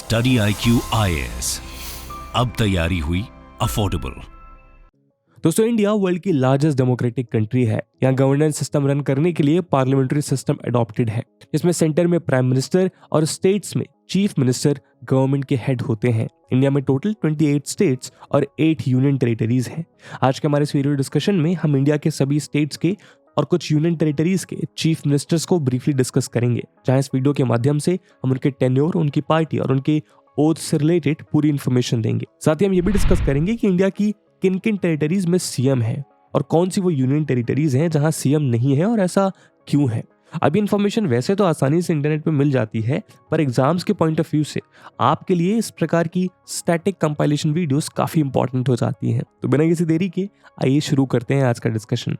Study IQ IAS, अब तैयारी हुई अफोर्डेबल। दोस्तों, इंडिया वर्ल्ड की लार्जेस्ट डेमोक्रेटिक कंट्री है। यहाँ गवर्नेंस सिस्टम रन करने के लिए पार्लियामेंट्री सिस्टम अडॉप्टेड है, जिसमें सेंटर में प्राइम मिनिस्टर और स्टेट्स में चीफ मिनिस्टर गवर्नमेंट के हेड होते हैं। इंडिया में टोटल 28 स्टेट्स और 8 यूनियन टेरिटरीज हैं। आज के हमारे इस वीडियो डिस्कशन में हम इंडिया के सभी स्टेट्स के और कुछ यूनियन टेरिटरीज के चीफ मिनिस्टर्स को ब्रीफली डिस्कस करेंगे, जहां इस वीडियो के माध्यम से हम उनके टेन्योर, उनकी पार्टी और उनके ओथ से रिलेटेड पूरी इंफॉर्मेशन देंगे। साथ ही हम ये भी डिस्कस करेंगे कि इंडिया की किन किन टेरिटरीज में सीएम है और कौन सी वो यूनियन टेरिटरीज हैं जहां सीएम नहीं है और ऐसा क्यों है। अभी इंफॉर्मेशन वैसे तो आसानी से इंटरनेट पे मिल जाती है, पर एग्जाम्स के पॉइंट ऑफ व्यू से आपके लिए इस प्रकार की स्टैटिक कंपाइलेशन वीडियोस काफी इंपॉर्टेंट हो जाती हैं। तो बिना किसी देरी के आइए शुरू करते हैं आज का डिस्कशन।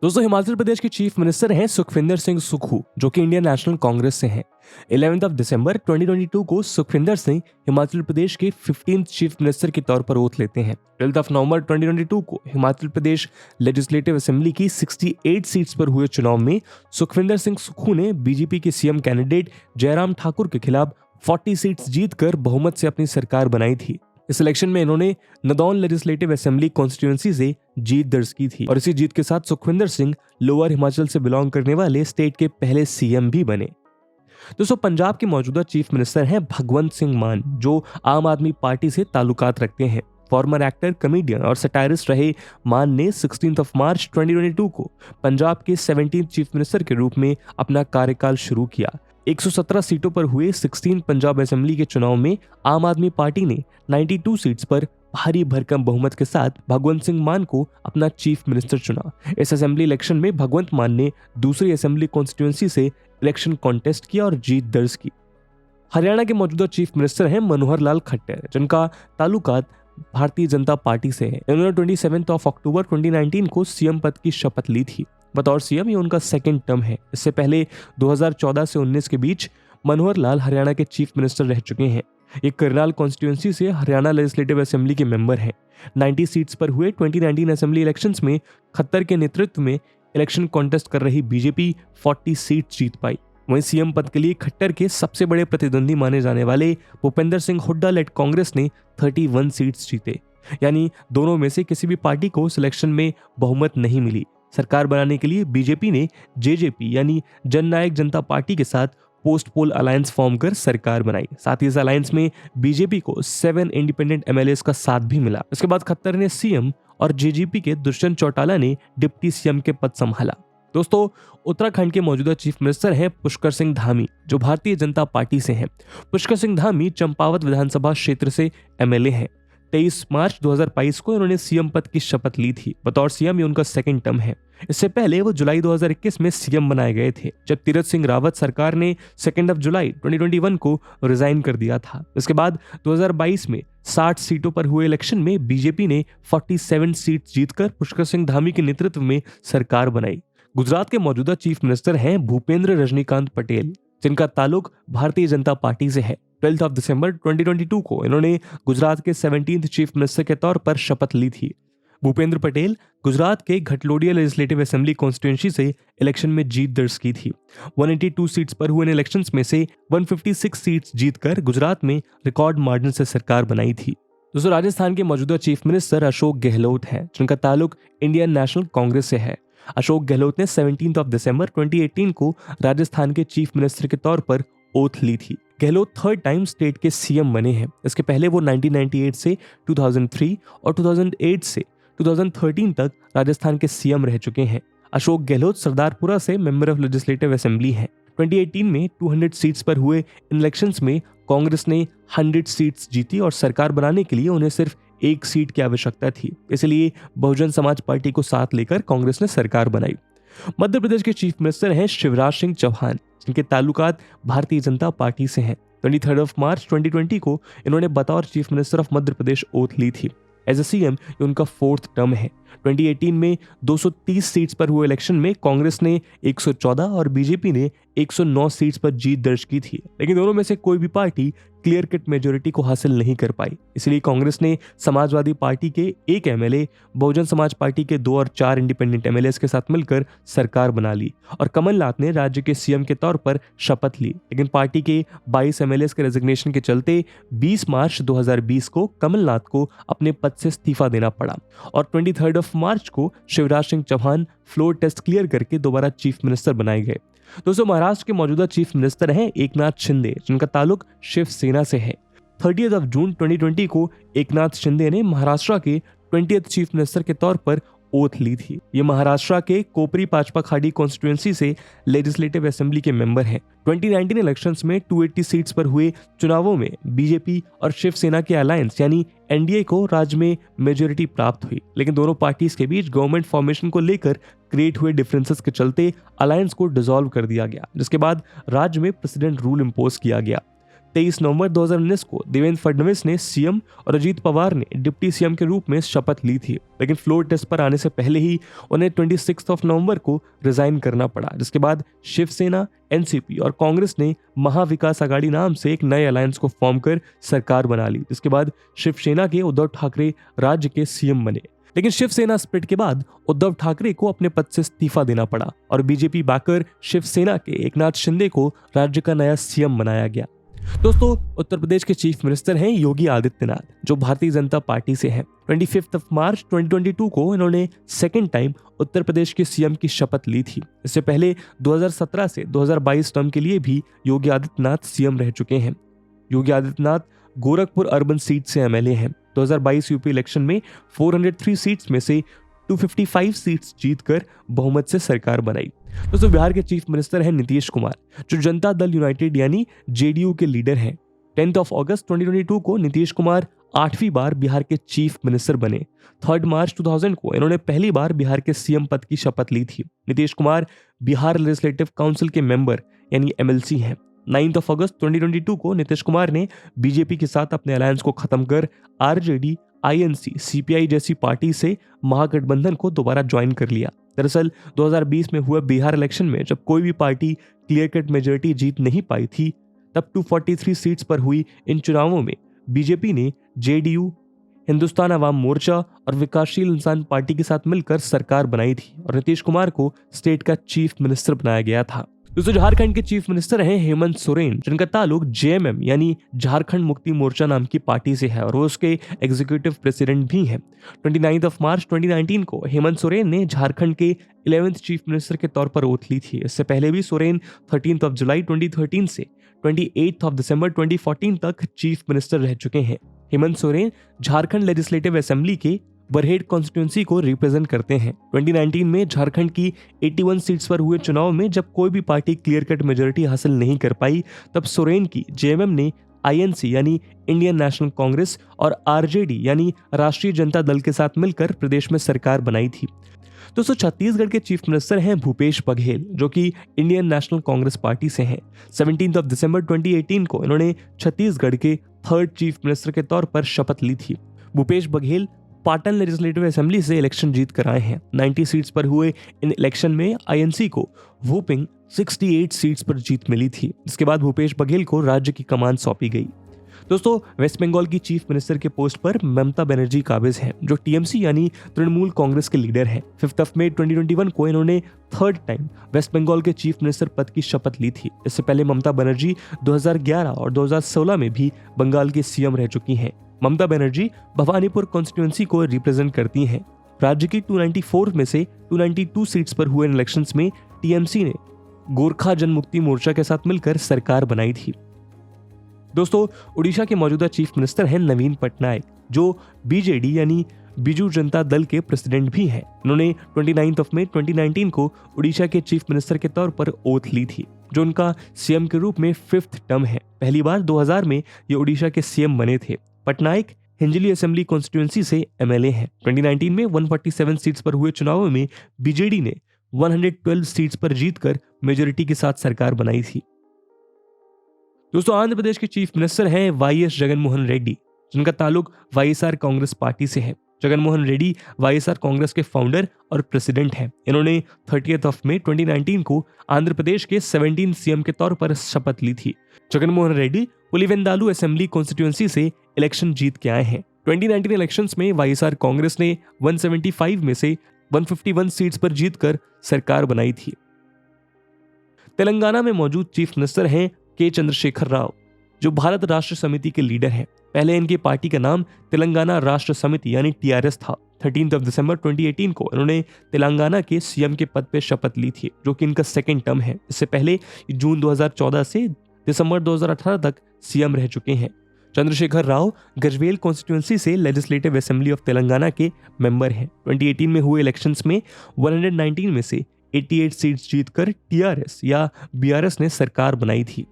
दोस्तों, हिमाचल प्रदेश के चीफ मिनिस्टर हैं सुखविंदर सिंह सुक्खू, जो कि इंडियन नेशनल कांग्रेस से हैं। 11 दिसंबर 2022 को सुखविंदर सिंह हिमाचल प्रदेश के 15th चीफ मिनिस्टर के तौर पर ओथ लेते हैं। 12 नवंबर 2022 को हिमाचल प्रदेश लेजिस्लेटिव असेंबली की 68 सीट्स पर हुए चुनाव में सुखविंदर सिंह सुक्खू ने बीजेपी के सीएम कैंडिडेट जयराम ठाकुर के खिलाफ 40 सीट्स जीतकर बहुमत से अपनी सरकार बनाई थी। इस इलेक्शन में इन्होंने नदौन लेजिस्लेटिव असेंबली कॉन्स्टिट्यूएंसी से जीत दर्ज की थी और इसी जीत के साथ सुखविंदर सिंह लोअर हिमाचल से बिलोंग करने वाले स्टेट के पहले सीएम भी बने। दोस्तों, पंजाब के मौजूदा चीफ मिनिस्टर हैं भगवंत सिंह मान, जो आम आदमी पार्टी से ताल्लुकात रखते हैं। फॉर्मर एक्टर, कमेडियन और सटायरिस्ट रहे मान ने 16 मार्च 2022 को पंजाब के 17th चीफ मिनिस्टर के रूप में अपना कार्यकाल शुरू किया। 117 सीटों पर हुए 16 पंजाब असेंबली के चुनाव में आम आदमी पार्टी ने 92 सीट्स पर भारी भरकम बहुमत के साथ भगवंत सिंह मान को अपना चीफ मिनिस्टर चुना। इस असेंबली इलेक्शन में भगवंत मान ने दूसरी असेंबली कॉन्स्टिट्यूएंसी से इलेक्शन कॉन्टेस्ट किया और जीत दर्ज की। हरियाणा के मौजूदा चीफ मिनिस्टर हैं मनोहर लाल खट्टर, जिनका ताल्लुकात भारतीय जनता पार्टी से है। इन्होंने 27 अक्टूबर 2019 को सीएम पद की शपथ ली थी। बतौर सीएम ये उनका सेकंड टर्म है। इससे पहले 2014 से 19 के बीच मनोहर लाल हरियाणा के चीफ मिनिस्टर रह चुके हैं। ये करनाल कॉन्स्टिट्यूएंसी से हरियाणा लेजिस्लेटिव असेंबली के मेंबर हैं। 90 सीट्स पर हुए 2019 असेंबली इलेक्शंस में खट्टर के नेतृत्व में इलेक्शन कॉन्टेस्ट कर रही बीजेपी 40 सीट जीत पाई। वहीं सीएम पद के लिए खट्टर के सबसे बड़े प्रतिद्वंदी माने जाने वाले भूपेंद्र सिंह हुड्डा लेड कांग्रेस ने 31 सीट्स जीते। यानी दोनों में से किसी भी पार्टी को सिलेक्शन में बहुमत नहीं मिली। सरकार बनाने के लिए बीजेपी ने जेजेपी यानी जननायक जनता पार्टी के साथ पोस्ट पोल अलायंस फॉर्म कर सरकार बनाई। साथ ही इस अलायंस में बीजेपी को 7 इंडिपेंडेंट एमएलएस का साथ भी मिला। इसके बाद खट्टर ने सीएम और जेजेपी के दुष्यंत चौटाला ने डिप्टी सीएम के पद संभाला। दोस्तों, उत्तराखंड के मौजूदा चीफ मिनिस्टर हैं पुष्कर सिंह धामी, जो भारतीय जनता पार्टी से हैं। पुष्कर सिंह धामी चंपावत विधानसभा क्षेत्र से एमएलए हैं। 23 मार्च 2022 को इन्होंने सीएम पद की शपथ ली थी। बतौर सीएम ये उनका सेकंड टर्म है। इससे पहले वो जुलाई 2021 में सीएम बनाए गए थे, जब तीरथ सिंह रावत सरकार ने 2 जुलाई 2021 को रिजाइन कर दिया था। इसके बाद 2022 में 60 सीटों पर हुए इलेक्शन में बीजेपी ने 47 सीट जीतकर पुष्कर सिंह धामी के नेतृत्व में सरकार बनाई। गुजरात के मौजूदा चीफ मिनिस्टर हैं भूपेंद्र रजनीकांत पटेल, जिनका ताल्लुक भारतीय जनता पार्टी से है। 12 दिसंबर 2022 को इन्होंने गुजरात के 17th चीफ मिनिस्टर के तौर पर शपथ ली थी। भूपेंद्र पटेल गुजरात के घटलोडिया लेजिस्लेटिव असेंबली कॉन्स्टिट्यूएंसी से इलेक्शन में जीत दर्ज की थी। 182 सीट्स पर हुए इलेक्शंस में से 156 सीट्स जीतकर गुजरात में रिकॉर्ड मार्जिन से सरकार बनाई थी। दोस्तों, राजस्थान के मौजूदा चीफ मिनिस्टर अशोक गहलोत हैं, जिनका ताल्लुक इंडियन नेशनल कांग्रेस से है। अशोक गहलोत ने 17 दिसंबर 2018 को राजस्थान के चीफ मिनिस्टर के तौर पर ओथ ली थी। गहलोत 3rd टाइम स्टेट के सीएम बने हैं। इसके पहले वो 1998 से 2003 और 2008 से 2013 तक राजस्थान के सीएम रह चुके हैं। अशोक गहलोत सरदारपुरा से मेंबर ऑफ लेजिस्लेटिव असेंबली हैं। 2018 में 200 सीट्स पर हुए इन इलेक्शंस में कांग्रेस ने 100 सीट्स जीती और सरकार बनाने के लिए उन्हें सिर्फ 1 सीट की आवश्यकता थी। इसलिए बहुजन समाज पार्टी को साथ लेकर कांग्रेस ने सरकार बनाई। मध्य प्रदेश के चीफ मिनिस्टर हैं शिवराज सिंह चौहान, जिनके ताल्लुकात भारतीय जनता पार्टी से हैं। 23 मार्च 2020 को इन्होंने बतौर chief minister of Madhya Pradesh oath ली थी। एज ए सीएम ये उनका 4th टर्म है। 2018 में 230 सीट्स पर हुए इलेक्शन में कांग्रेस ने 114 और बीजेपी ने 109 सीट्स पर जीत दर्ज की थी, लेकिन दोनों में से कोई भी पार्टी क्लियर कट मेजोरिटी को हासिल नहीं कर पाई। इसलिए कांग्रेस ने समाजवादी पार्टी के 1 एमएलए, बहुजन समाज पार्टी के 2 और 4 इंडिपेंडेंट एमएलए के साथ मिलकर सरकार बना ली और कमलनाथ ने राज्य के सीएम के तौर पर शपथ ली। लेकिन पार्टी के 22 एमएलए के रेजिग्नेशन के चलते 20 मार्च 2020 को कमलनाथ को अपने पद से इस्तीफा देना पड़ा और 23 मार्च को Shivraj Singh Chouhan floor test clear करके दोबारा चीफ मिनिस्टर बनाए गए। दोस्तों, महाराष्ट्र के मौजूदा चीफ मिनिस्टर हैं एकनाथ शिंदे, जिनका ताल्लुक शिवसेना से है। 30 जून 2020 को एकनाथ शिंदे ने महाराष्ट्र के 20th चीफ मिनिस्टर के तौर पर ओथ ली थी। ये महाराष्ट्र के कोपरी पाचपा खाड़ी कॉन्स्टिट्यूएंसी से लेजिस्लेटिव असेंबली के मेंबर हैं। 2019 इलेक्शंस में 280 सीट्स पर हुए चुनावों में बीजेपी और शिवसेना के अलायंस यानी एनडीए को राज्य में मेजोरिटी प्राप्त हुई, लेकिन दोनों पार्टीज के बीच गवर्नमेंट फॉर्मेशन को लेकर क्रिएट हुए डिफरेंसेस के चलते अलायंस को डिसॉल्व कर दिया गया, जिसके बाद राज्य में प्रेसिडेंट रूल इम्पोज किया गया। 23 नवंबर 2019 को देवेंद्र फडणवीस ने सीएम और अजीत पवार ने डिप्टी सीएम के रूप में शपथ ली थी, लेकिन फ्लोर टेस्ट पर आने से पहले ही उन्हें 26 नवंबर को रिजाइन करना पड़ा, जिसके बाद शिवसेना, एनसीपी और कांग्रेस ने महाविकास आघाड़ी नाम से एक नए अलायंस को फॉर्म कर सरकार बना ली, जिसके बाद शिवसेना के उद्धव ठाकरे राज्य के सीएम बने। लेकिन शिवसेना स्प्लिट के बाद उद्धव ठाकरे को अपने पद से इस्तीफा देना पड़ा और बीजेपी बैकर शिवसेना के एकनाथ शिंदे को राज्य का नया सीएम बनाया गया। दोस्तों, उत्तर प्रदेश के चीफ मिनिस्टर हैं योगी आदित्यनाथ, जो भारतीय जनता पार्टी से हैं। 25 मार्च 2022 को इन्होंने सेकेंड टाइम उत्तर प्रदेश के सीएम की शपथ ली थी। इससे पहले 2017 से 2022 टर्म के लिए भी योगी आदित्यनाथ सीएम रह चुके हैं। योगी आदित्यनाथ गोरखपुर अर्बन सीट से एमएलए हैं। 2022 यूपी इलेक्शन में 403 सीट्स में से 255 सीट्स जीतकर बहुमत से सरकार बनाई। दोस्तों, बिहार के चीफ मिनिस्टर हैं नीतीश कुमार, जो जनता दल यूनाइटेड यानी जेडीयू के लीडर हैं। 10 अगस्त 2022 को नीतीश कुमार 8वीं बार बिहार के चीफ मिनिस्टर बने। 3 मार्च 2000 को इन्होंने पहली बार बिहार के सीएम पद की शपथ ली थी। नीतीश कुमार बिहार लेजिस्लेटिव काउंसिल के मेंबर यानी एमएलसी हैं। 9 अगस्त 2022 को नीतीश कुमार ने बीजेपी के साथ अपने अलायंस को खत्म कर आरजेडी, आईएनसी, सीपीआई जैसी पार्टी से महागठबंधन को दोबारा ज्वाइन कर लिया। दरअसल 2020 में हुए बिहार इलेक्शन में जब कोई भी पार्टी क्लियर कट मेजोरिटी जीत नहीं पाई थी, तब 243 सीट्स पर हुई इन चुनावों में बीजेपी ने जेडीयू, हिंदुस्तान अवाम मोर्चा और विकासशील इंसान पार्टी के साथ मिलकर सरकार बनाई थी और नीतीश कुमार को स्टेट का चीफ मिनिस्टर बनाया गया था। दोस्तों, झारखंड के चीफ मिनिस्टर हैं हेमंत सोरेन, जिनका ताल्लुक जेएमएम यानी झारखंड मुक्ति मोर्चा नाम की पार्टी से है और वो उसके एग्जीक्यूटिव प्रेसिडेंट भी हैं। 29 मार्च 2019 को हेमंत सोरेन ने झारखंड के 11th चीफ मिनिस्टर के तौर पर ओथ ली थी। इससे पहले भी सोरेन 13 जुलाई 2013 से 28 दिसंबर 2014 तक चीफ मिनिस्टर रह चुके हैं। हेमंत सोरेन झारखंड लेजिस्लेटिव असेंबली के बरहेट कॉन्स्टिट्यूंसी को रिप्रेजेंट करते हैं। 2019 में झारखंड की 81 सीट्स पर हुए चुनाव में जब कोई भी पार्टी क्लियर कट मेजोरिटी हासिल नहीं कर पाई, तब सोरेन की जेएमएम ने आईएनसी यानी इंडियन नेशनल कांग्रेस और आरजेडी यानी राष्ट्रीय जनता दल के साथ मिलकर प्रदेश में सरकार बनाई थी। दोस्तों, छत्तीसगढ़ के चीफ मिनिस्टर हैं भूपेश बघेल, जो कि इंडियन नेशनल कांग्रेस पार्टी से हैं। 17 दिसंबर 2018 को इन्होंने छत्तीसगढ़ के 3rd चीफ मिनिस्टर के तौर पर शपथ ली थी। भूपेश बघेल पाटन लेजिस्लेटिव असेंबली से इलेक्शन जीत कर आए हैं। 90 सीट्स पर हुए इन इलेक्शन में आईएनसी को वोपिंग 68 सीट्स पर जीत मिली थी, जिसके बाद भूपेश बघेल को राज्य की कमान सौंपी गई। दोस्तों, वेस्ट बंगाल की चीफ मिनिस्टर के पोस्ट पर ममता बनर्जी काबिज हैं, जो टीएमसी यानी तृणमूल कांग्रेस के लीडर हैं। 5 मई 2021 को इन्होंने 3rd टाइम वेस्ट बंगाल के चीफ मिनिस्टर पद की शपथ ली थी। इससे पहले ममता बनर्जी 2011 और 2016 में भी बंगाल के सीएम रह चुकी हैं। ममता बनर्जी भवानीपुर कॉन्स्टिट्यूएंसी को रिप्रेजेंट करती हैं। राज्य की 294 में से 292 सीट्स पर हुए इलेक्शंस में टीएमसी ने गोरखा जनमुक्ति मोर्चा के साथ मिलकर सरकार बनाई थी। दोस्तों, उड़ीसा के मौजूदा चीफ मिनिस्टर हैं नवीन पटनायक, जो बीजेडी यानी बीजू जनता दल के प्रेसिडेंट भी हैं। उन्होंने 29 मई 2019 को उड़ीसा के चीफ मिनिस्टर के तौर पर ओथ ली थी, जो उनका सीएम के रूप में 5th टर्म है। पहली बार 2000 में ये उड़ीसा के सीएम बने थे। पटनायक हिंजली असेंबली कॉन्स्टिट्यूएंसी से एमएलए हैं। 2019 में 147 सीट्स पर हुए चुनावों में बीजेडी ने 112 सीट्स पर जीतकर मेजोरिटी के साथ सरकार बनाई थी। दोस्तों, आंध्र प्रदेश के चीफ मिनिस्टर हैं वाईएस जगनमोहन रेड्डी, जिनका ताल्लुक वाईएसआर कांग्रेस पार्टी से है। जगनमोहन रेड्डी वाईएसआर कांग्रेस के फाउंडर और प्रेसिडेंट हैं। इन्होंने 30 मई 2019 को आंध्र प्रदेश के 17 सीएम के तौर पर शपथ ली थी। जगनमोहन रेड्डी पुलिवेंदालु असेंबली कॉन्स्टिट्यूएंसी से इलेक्शन जीत के आए हैं। 2019 इलेक्शंस में वाईएसआर कांग्रेस ने 175 में से 151 सीट्स पर जीतकर सरकार बनाई थी। तेलंगाना में मौजूद चीफ मिनिस्टर हैं के चंद्रशेखर राव, जो भारत राष्ट्र समिति के लीडर हैं। पहले इनकी पार्टी का नाम तेलंगाना राष्ट्र समिति यानी टीआरएस था। 13 दिसंबर 2018 को इन्होंने तेलंगाना के सीएम के पद पर शपथ ली थी, जो कि इनका सेकेंड टर्म है। इससे पहले जून 2014 से दिसंबर 2018 तक सीएम रह चुके हैं। चंद्रशेखर राव गजवेल कॉन्स्टिट्यूएंसी से लेजिस्लेटिव असेंबली ऑफ तेलंगाना के मेंबर हैं। 2018 में हुए इलेक्शंस में 119 में से 88 सीट्स जीतकर टीआरएस या बीआरएस ने सरकार बनाई थी।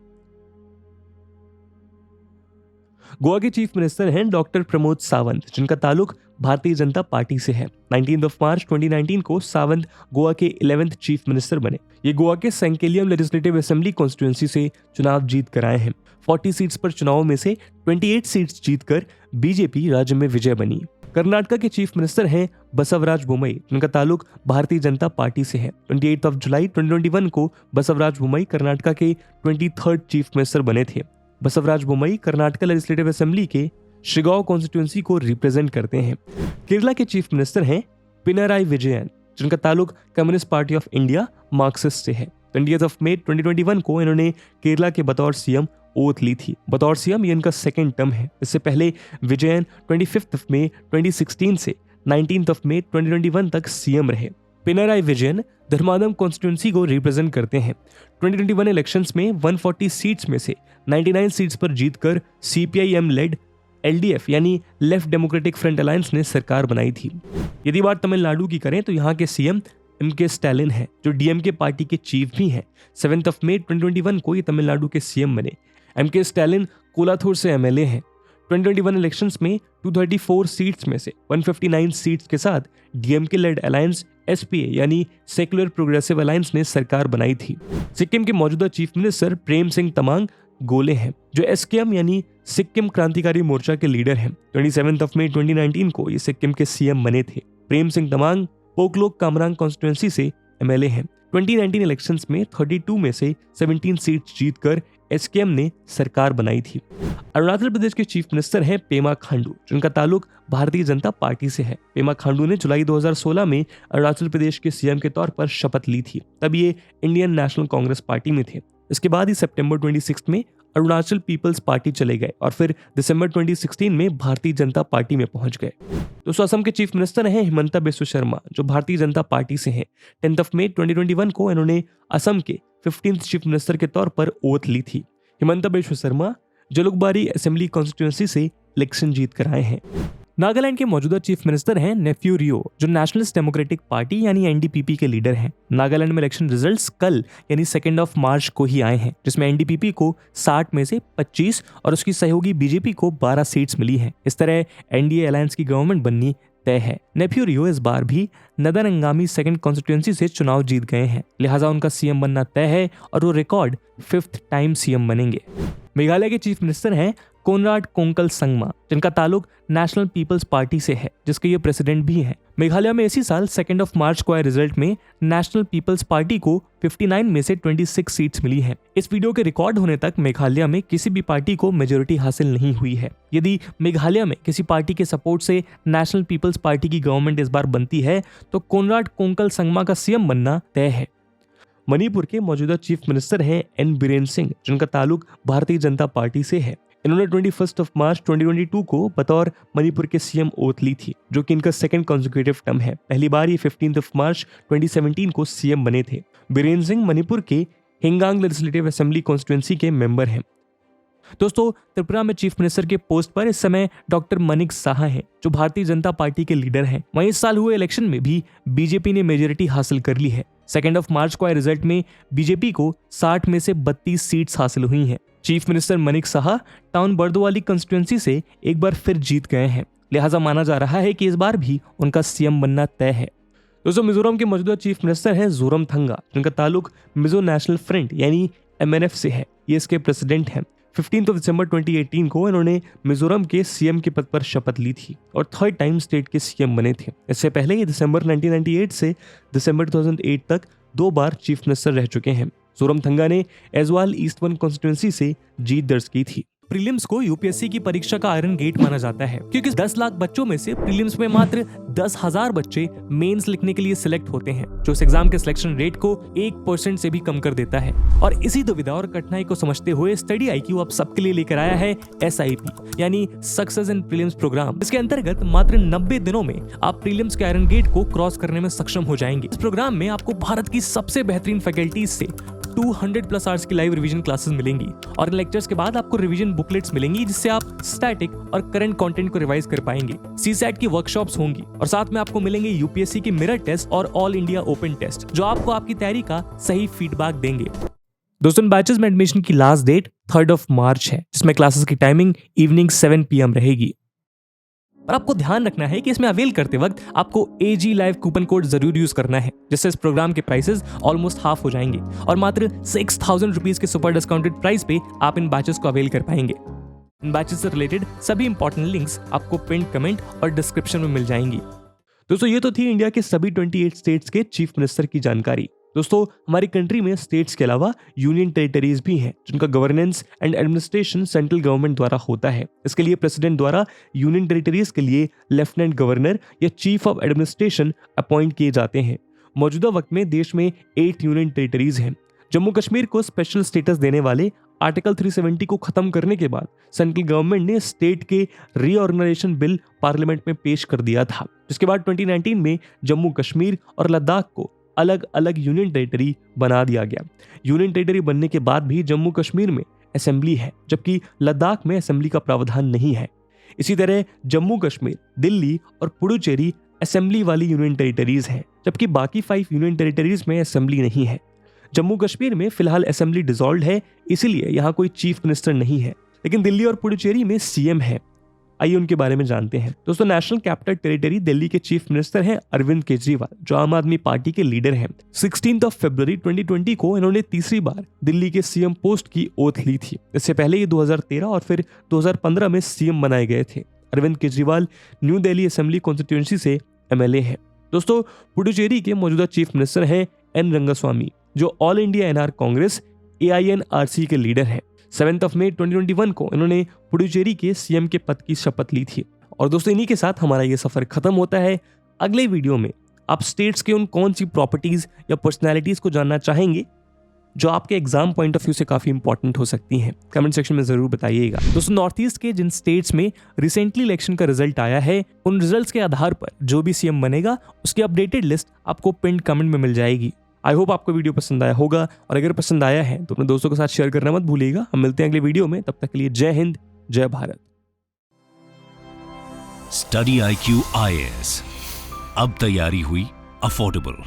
गोवा के चीफ मिनिस्टर हैं डॉक्टर प्रमोद सावंत, जिनका ताल्लुक भारतीय जनता पार्टी से है। 19 मार्च 2019 को सावंत गोवा के 11th चीफ मिनिस्टर बने। ये गोवा के सेंकेलियम लेजिस्लेटिव असेंबली कॉन्स्टिट्यूएंसी से चुनाव जीत कर आए हैं। 40 सीट्स पर चुनाव में से 28 सीट्स जीतकर बीजेपी राज्य में विजय बनी। कर्नाटका के चीफ मिनिस्टर हैं बसवराज बोम्मई, जिनका ताल्लुक भारतीय जनता पार्टी से है। 28 जुलाई 2021 को बसवराज बोम्मई कर्नाटका के 23rd चीफ मिनिस्टर बने थे। बसवराज बोम्मई कर्नाटका लेजिस्लेटिव असेंबली के शिगांव कॉन्स्टिट्यूएंसी को रिप्रेजेंट करते हैं। केरला के चीफ मिनिस्टर हैं पिनाराई विजयन, जिनका ताल्लुक communist party of India Marxist से है। 20 मई 2021 को इन्होंने केरला के बतौर सीएम ओथ ली थी। बतौर सीएम ये इनका सेकेंड टर्म है। इससे पहले विजयन 25 मई 2016 से 19 मई 2021 तक सीएम रहे। पिनाराई विजयन धर्मादम कॉन्स्टिट्यूएंसी को रिप्रेजेंट करते हैं। 2021 इलेक्शंस में 140 सीट्स में से 99 सीट्स पर जीतकर सीपीआईएम लेड एलडीएफ यानी लेफ्ट डेमोक्रेटिक फ्रंट अलायंस ने सरकार बनाई थी। यदि बात तमिलनाडु की करें तो यहाँ के सीएम एमके स्टालिन हैं, जो डीएमके पार्टी के चीफ भी हैं। 7 मई 2021 को ये तमिलनाडु के सीएम बने। एमके स्टालिन कोलाथूर से एमएलए हैं। 2021 इलेक्शंस में 234 सीट्स में से 159 सीट्स के साथ डीएमके लेड अलायंस एसपीए यानी सेक्युलर प्रोग्रेसिव अलायंस ने सरकार बनाई थी। सिक्किम के मौजूदा चीफ मिनिस्टर प्रेम सिंह तमांग गोले हैं, जो एसकेएम यानी सिक्किम क्रांतिकारी मोर्चा के लीडर हैं। 27 मई 2019 को ये सिक्किम के सीएम बने थे। प्रेम सिंह तमांग पोकलोक कामरांग कॉन्स्टिट्यूएंसी से एमएलए हैं। 2019 इलेक्शंस में 32 में से 17 सीट्स जीतकर एसकेएम ने सरकार बनाई थी। अरुणाचल प्रदेश के चीफ मिनिस्टर हैं पेमा खांडू, जिनका ताल्लुक भारतीय जनता पार्टी से है। पेमा खांडू ने जुलाई 2016 में अरुणाचल प्रदेश के सीएम के तौर पर शपथ ली थी। तब ये इंडियन नेशनल कांग्रेस पार्टी में थे। इसके बाद ही सितंबर 26 में अरुणाचल पीपल्स पार्टी चले गए और फिर दिसंबर 2016 में भारतीय जनता पार्टी में पहुंच गए। दोस्तों असम के चीफ मिनिस्टर हैं हिमंता बिस्वा शर्मा, जो भारतीय जनता पार्टी से हैं। 10 मई 2021 को इन्होंने असम के 15th चीफ मिनिस्टर के तौर पर ओथ ली थी। हिमंता बिस्वा शर्मा जलुकबारी असेंबली कॉन्स्टिट्यूएंसी से इलेक्शन जीत कर आए हैं। नागालैंड के मौजूदा चीफ मिनिस्टर हैं नेफ्यू रियो, जो नेशनलिस्ट डेमोक्रेटिक पार्टी यानी एनडीपीपी के लीडर हैं। नागालैंड में इलेक्शन रिजल्ट्स कल यानी 2 मार्च को ही आए हैं, जिसमें एनडीपीपी को 60 में से 25 और उसकी सहयोगी बीजेपी को 12 सीट्स मिली हैं। इस तरह एनडीए अलायंस की गवर्नमेंट बननी तय है। नेफ्यू रियो इस बार भी नदरंगामी 2nd कॉन्स्टिट्यूएंसी से चुनाव जीत गए हैं, लिहाजा उनका सीएम बनना तय है और वो रिकॉर्ड 5th टाइम सीएम बनेंगे। मेघालय के चीफ मिनिस्टर हैं कोनराड कोंकल संगमा, जिनका ताल्लुक नेशनल पीपल्स पार्टी से है, जिसके ये प्रेसिडेंट भी हैं। मेघालय में इसी साल 2 मार्च को आए रिजल्ट में नेशनल पीपल्स पार्टी को 59 में से 26 सीट्स मिली हैं। इस वीडियो के रिकॉर्ड होने तक मेघालय में किसी भी पार्टी को मेजोरिटी हासिल नहीं हुई है। यदि मेघालय में किसी पार्टी के सपोर्ट से नेशनल पीपल्स पार्टी की गवर्नमेंट इस बार बनती है तो कोनराड कोंकल संगमा का सीएम बनना तय है। मणिपुर के मौजूदा चीफ मिनिस्टर हैं एन बीरेन सिंह, जिनका ताल्लुक भारतीय जनता पार्टी से है। इन्होंने 21 मार्च 2022 को बतौर मणिपुर के सीएम ओथ ली थी, जो कि इनका 2nd कॉन्सेक्यूटिव टर्म है। पहली बार ये 15 मार्च 2017 को सीएम बने थे। बीरेन सिंह मणिपुर के हिंगांग लेजिस्लेटिव असेंबली कॉन्स्टिट्यूएंसी के मेंबर हैं। दोस्तों त्रिपुरा में चीफ मिनिस्टर के पोस्ट पर इस समय डॉक्टर मनिक साहा हैं, जो भारतीय जनता पार्टी के लीडर हैं। वहीं इस साल हुए इलेक्शन में भी बीजेपी ने मेजोरिटी हासिल कर ली है। 2 मार्च को आए रिजल्ट में बीजेपी को 60 में से 32 सीट्स हासिल हुई हैं। चीफ मिनिस्टर मनिक साहा टाउन बर्दोवाली कंस्टिट्यूएंसी से एक बार फिर जीत गए हैं, लिहाजा माना जा रहा है कि इस बार भी उनका सीएम बनना तय है। दोस्तों मिजोरम के मौजूदा चीफ मिनिस्टर हैं जोरमथंगा, जिनका ताल्लुक मिजो नेशनल फ्रंट यानी एमएनएफ से है। ये इसके प्रेसिडेंट हैं। 15 दिसंबर 2018 को इन्होंने मिजोरम के सीएम के पद पर शपथ ली थी और थर्ड टाइम स्टेट के सीएम बने थे। इससे पहले ये दिसंबर 1998 से दिसंबर 2008 तक 2 बार चीफ मिनिस्टर रह चुके हैं। जोरामथंगा ने एजवाल ईस्ट 1 कॉन्स्टिट्यूंसी से जीत दर्ज की थी। प्रीलिम्स को यूपीएससी की परीक्षा का आयरन गेट माना जाता है, क्योंकि 10 लाख बच्चों में से प्रीलिम्स में मात्र 10,000 बच्चे मेंस लिखने के लिए सिलेक्ट होते हैं, जो इस एग्जाम के सिलेक्शन रेट को 1% से भी कम कर देता है। और इसी दुविधा और कठिनाई को समझते हुए स्टडी IQ अब सबके लिए लेकर आया है SIP यानी सक्सेस इन प्रीलिम्स प्रोग्राम। इसके अंतर्गत मात्र 90 दिनों में आप प्रीलिम्स के आयरन गेट को क्रॉस करने में सक्षम हो जाएंगे। इस प्रोग्राम में आपको भारत की सबसे बेहतरीन फैकल्टीज से 200+ आवर्स की लाइव रिवीजन क्लासेस मिलेंगी और इन लेक्चर्स के बाद आपको रिवीजन बुकलेट्स मिलेंगी, जिससे आप स्टैटिक और करंट कंटेंट को रिवाइज कर पाएंगे। CSAT की वर्कशॉप्स होंगी और साथ में आपको मिलेंगे यूपीएससी की मिरर टेस्ट और ऑल इंडिया ओपन टेस्ट, जो आपको आपकी तैयारी का सही फीडबैक देंगे। दोस्तों, इन बैचेस में एडमिशन की लास्ट डेट 3 मार्च है, जिसमें क्लासेस की टाइमिंग इवनिंग 7 PM रहेगी। और आपको ध्यान रखना है कि इसमें अवेल करते वक्त आपको AG लाइव कूपन कोड जरूर यूज करना है, जिससे इस प्रोग्राम के प्राइसेस ऑलमोस्ट हाफ हो जाएंगे और मात्र 6,000 रुपीज के सुपर डिस्काउंटेड प्राइस पे आप इन बैचेस को अवेल कर पाएंगे। इन बैचेस से रिलेटेड सभी इंपॉर्टेंट लिंक्स आपको पिन कमेंट और डिस्क्रिप्शन में मिल जाएंगी। दोस्तों, ये तो थी इंडिया के सभी 28 स्टेट्स के चीफ मिनिस्टर की जानकारी। दोस्तों, हमारी कंट्री में स्टेट्स के अलावा यूनियन टेरिटरीज भी हैं, जिनका governance and administration central government द्वारा होता है। इसके लिए प्रेसिडेंट द्वारा यूनियन टेरिटरीज के लिए लेफ्टिनेंट गवर्नर या चीफ ऑफ एडमिनिस्ट्रेशन अपॉइंट किए जाते हैं। मौजूदा वक्त में देश में 8 यूनियन टेरिटरीज हैं। जम्मू कश्मीर को स्पेशल स्टेटस देने वाले आर्टिकल 370 को खत्म करने के बाद सेंट्रल गवर्नमेंट ने स्टेट के रीऑर्गेनाइजेशन बिल पार्लियामेंट में पेश कर दिया था, जिसके बाद 2019 में जम्मू कश्मीर और लद्दाख को अलग अलग यूनियन टेरिटरी बना दिया गया। यूनियन टेरिटरी बनने के बाद भी जम्मू कश्मीर में असेंबली है, जबकि लद्दाख में असेंबली का प्रावधान नहीं है। इसी तरह जम्मू कश्मीर, दिल्ली और पुडुचेरी असेंबली वाली यूनियन टेरिटरीज हैं, जबकि बाकी 5 यूनियन टेरिटरीज में असेंबली नहीं है। जम्मू कश्मीर में फिलहाल असेंबली डिसॉल्व है, इसीलिए यहाँ कोई चीफ मिनिस्टर नहीं है, लेकिन दिल्ली और पुडुचेरी में CM है। आइए उनके बारे में जानते हैं। दोस्तों, नेशनल कैपिटल टेरिटरी दिल्ली के चीफ मिनिस्टर हैं अरविंद केजरीवाल, जो आम आदमी पार्टी के लीडर हैं। 16 फरवरी 2020 को इन्होंने तीसरी बार दिल्ली के CM पोस्ट की ओथ ली थी। इससे पहले ये 2013 और फिर 2015 में CM बनाए गए थे। Arvind Kejriwal new Delhi assembly constituency से MLA हैं। दोस्तों, पुडुचेरी के मौजूदा चीफ मिनिस्टर हैं N रंगास्वामी, जो all India NR Congress AINRC के लीडर हैं। 7 मई 2021 को इन्होंने पुडुचेरी के CM के पद की शपथ ली थी। और दोस्तों, इन्हीं के साथ हमारा ये सफर खत्म होता है। अगले वीडियो में आप स्टेट्स के उन कौन सी प्रॉपर्टीज या पर्सनैलिटीज को जानना चाहेंगे जो आपके एग्जाम पॉइंट ऑफ व्यू से काफी इंपॉर्टेंट हो सकती हैं। कमेंट सेक्शन में जरूर बताइएगा। दोस्तों, नॉर्थ ईस्ट के जिन स्टेट्स में रिसेंटली इलेक्शन का रिजल्ट आया है, उन रिजल्ट्स के आधार पर जो भी CM बनेगा उसकी अपडेटेड लिस्ट आपको पिन कमेंट में मिल जाएगी। आई होप आपको वीडियो पसंद आया होगा, और अगर पसंद आया है तो अपने दोस्तों के साथ शेयर करना मत भूलिएगा। हम मिलते हैं अगले वीडियो में, तब तक के लिए जय हिंद, जय भारत। स्टडी IQ IAS, अब तैयारी हुई अफोर्डेबल।